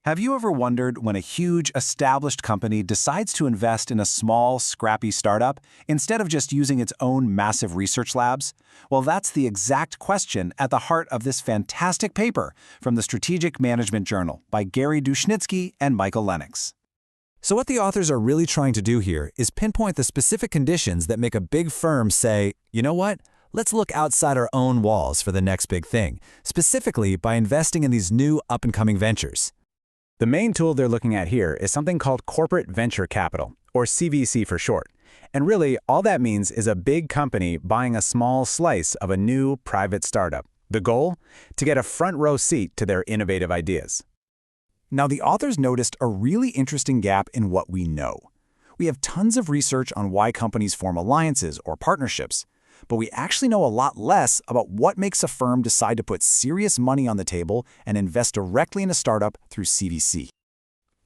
Have you ever wondered when a huge, established company decides to invest in a small, scrappy startup instead of just using its own massive research labs? Well, that's the exact question at the heart of this fantastic paper from the Strategic Management Journal by Gary Dushnitsky and Michael Lenox. So what the authors are really trying to do here is pinpoint the specific conditions that make a big firm say, you know what? Let's look outside our own walls for the next big thing, specifically by investing in these new up-and-coming ventures. The main tool they're looking at here is something called corporate venture capital, or CVC for short. And really, all that means is a big company buying a small slice of a new private startup. The goal? To get a front row seat to their innovative ideas. Now, the authors noticed a really interesting gap in what we know. We have tons of research on why companies form alliances or partnerships, but we actually know a lot less about what makes a firm decide to put serious money on the table and invest directly in a startup through CVC.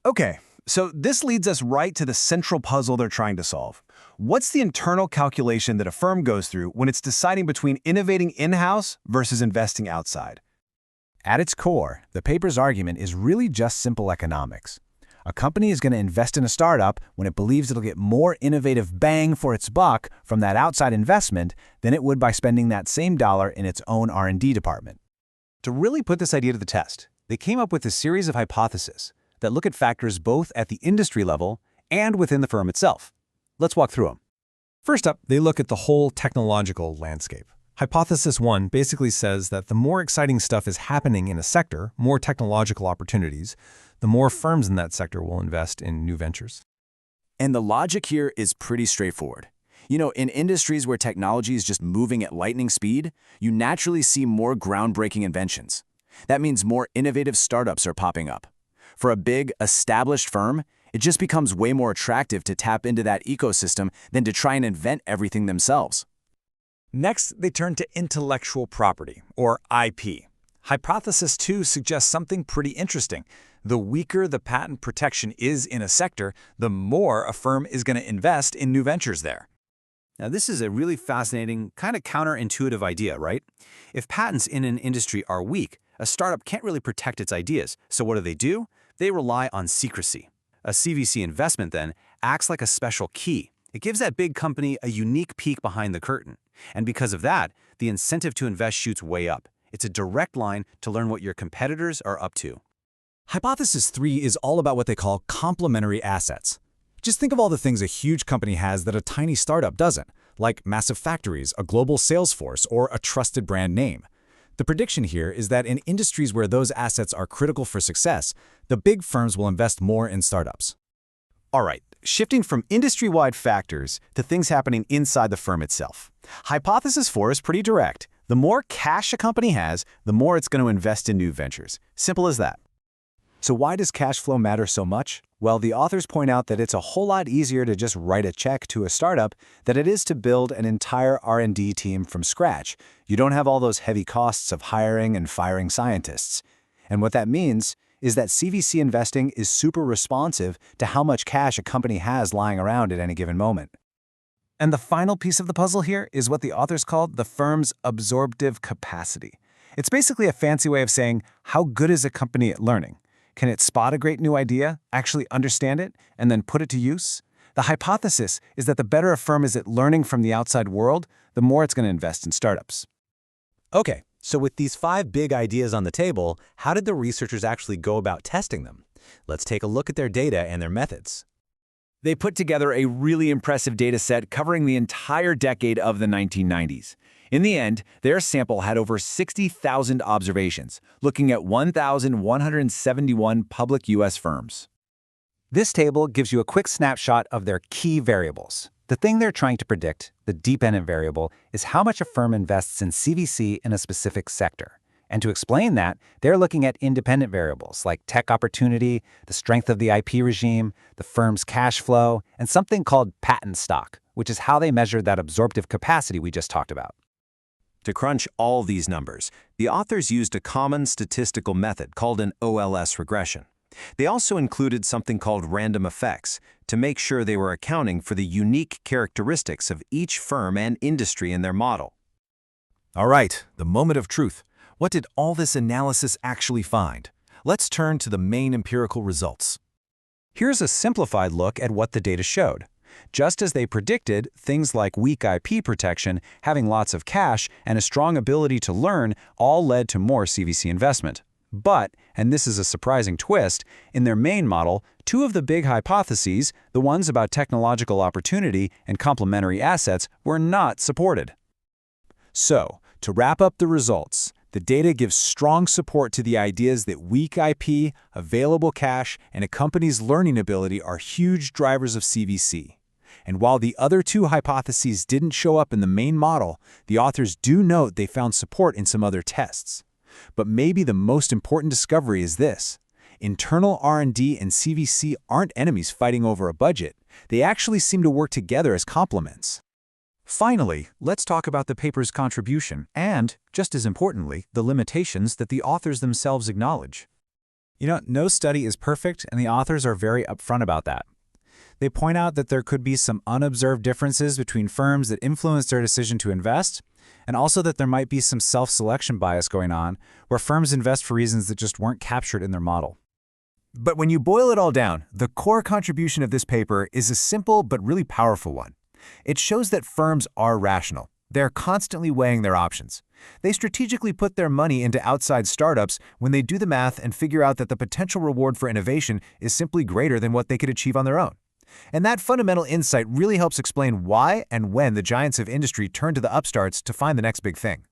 Okay, so this leads us right to the central puzzle they're trying to solve. What's the internal calculation that a firm goes through when it's deciding between innovating in-house versus investing outside? At its core, the paper's argument is really just simple economics. A company is going to invest in a startup when it believes it'll get more innovative bang for its buck from that outside investment than it would by spending that same dollar in its own R&D department. To really put this idea to the test, they came up with a series of hypotheses that look at factors both at the industry level and within the firm itself. Let's walk through them. First up, they look at the whole technological landscape. Hypothesis 1 basically says that the more exciting stuff is happening in a sector, more technological opportunities, the more firms in that sector will invest in new ventures. And the logic here is pretty straightforward. You know, in industries where technology is just moving at lightning speed, you naturally see more groundbreaking inventions. That means more innovative startups are popping up. For a big, established firm, it just becomes way more attractive to tap into that ecosystem than to try and invent everything themselves. Next, they turn to intellectual property, or IP. Hypothesis 2 suggests something pretty interesting. The weaker the patent protection is in a sector, the more a firm is going to invest in new ventures there. Now, this is a really fascinating, kind of counterintuitive idea, right? If patents in an industry are weak, a startup can't really protect its ideas. So what do? They rely on secrecy. A CVC investment, then, acts like a special key. It gives that big company a unique peek behind the curtain. And because of that, the incentive to invest shoots way up. It's a direct line to learn what your competitors are up to. Hypothesis 3 is all about what they call complementary assets. Just think of all the things a huge company has that a tiny startup doesn't, like massive factories, a global sales force, or a trusted brand name. The prediction here is that in industries where those assets are critical for success, the big firms will invest more in startups. All right, shifting from industry-wide factors to things happening inside the firm itself. Hypothesis 4 is pretty direct. The more cash a company has, the more it's going to invest in new ventures. Simple as that. So why does cash flow matter so much? Well, the authors point out that it's a whole lot easier to just write a check to a startup than it is to build an entire R&D team from scratch. You don't have all those heavy costs of hiring and firing scientists. And what that means is that CVC investing is super responsive to how much cash a company has lying around at any given moment. And the final piece of the puzzle here is what the authors called the firm's absorptive capacity. It's basically a fancy way of saying, how good is a company at learning? Can it spot a great new idea, actually understand it, and then put it to use? The hypothesis is that the better a firm is at learning from the outside world, the more it's going to invest in startups. Okay, so with these 5 big ideas on the table, how did the researchers actually go about testing them? Let's take a look at their data and their methods. They put together a really impressive data set covering the entire decade of the 1990s. In the end, their sample had over 60,000 observations, looking at 1,171 public U.S. firms. This table gives you a quick snapshot of their key variables. The thing they're trying to predict, the dependent variable, is how much a firm invests in CVC in a specific sector. And to explain that, they're looking at independent variables like tech opportunity, the strength of the IP regime, the firm's cash flow, and something called patent stock, which is how they measured that absorptive capacity we just talked about. To crunch all these numbers, the authors used a common statistical method called an OLS regression. They also included something called random effects to make sure they were accounting for the unique characteristics of each firm and industry in their model. All right, the moment of truth. What did all this analysis actually find? Let's turn to the main empirical results. Here's a simplified look at what the data showed. Just as they predicted, things like weak IP protection, having lots of cash, and a strong ability to learn all led to more CVC investment. But, and this is a surprising twist, in their main model, two of the big hypotheses, the ones about technological opportunity and complementary assets, were not supported. So, to wrap up the results, the data gives strong support to the ideas that weak IP, available cash, and a company's learning ability are huge drivers of CVC. And while the other two hypotheses didn't show up in the main model, the authors do note they found support in some other tests. But maybe the most important discovery is this. Internal R&D and CVC aren't enemies fighting over a budget. They actually seem to work together as complements. Finally, let's talk about the paper's contribution and, just as importantly, the limitations that the authors themselves acknowledge. No study is perfect, and the authors are very upfront about that. They point out that there could be some unobserved differences between firms that influence their decision to invest, and also that there might be some self-selection bias going on, where firms invest for reasons that just weren't captured in their model. But when you boil it all down, the core contribution of this paper is a simple but really powerful one. It shows that firms are rational. They're constantly weighing their options. They strategically put their money into outside startups when they do the math and figure out that the potential reward for innovation is simply greater than what they could achieve on their own. And that fundamental insight really helps explain why and when the giants of industry turn to the upstarts to find the next big thing.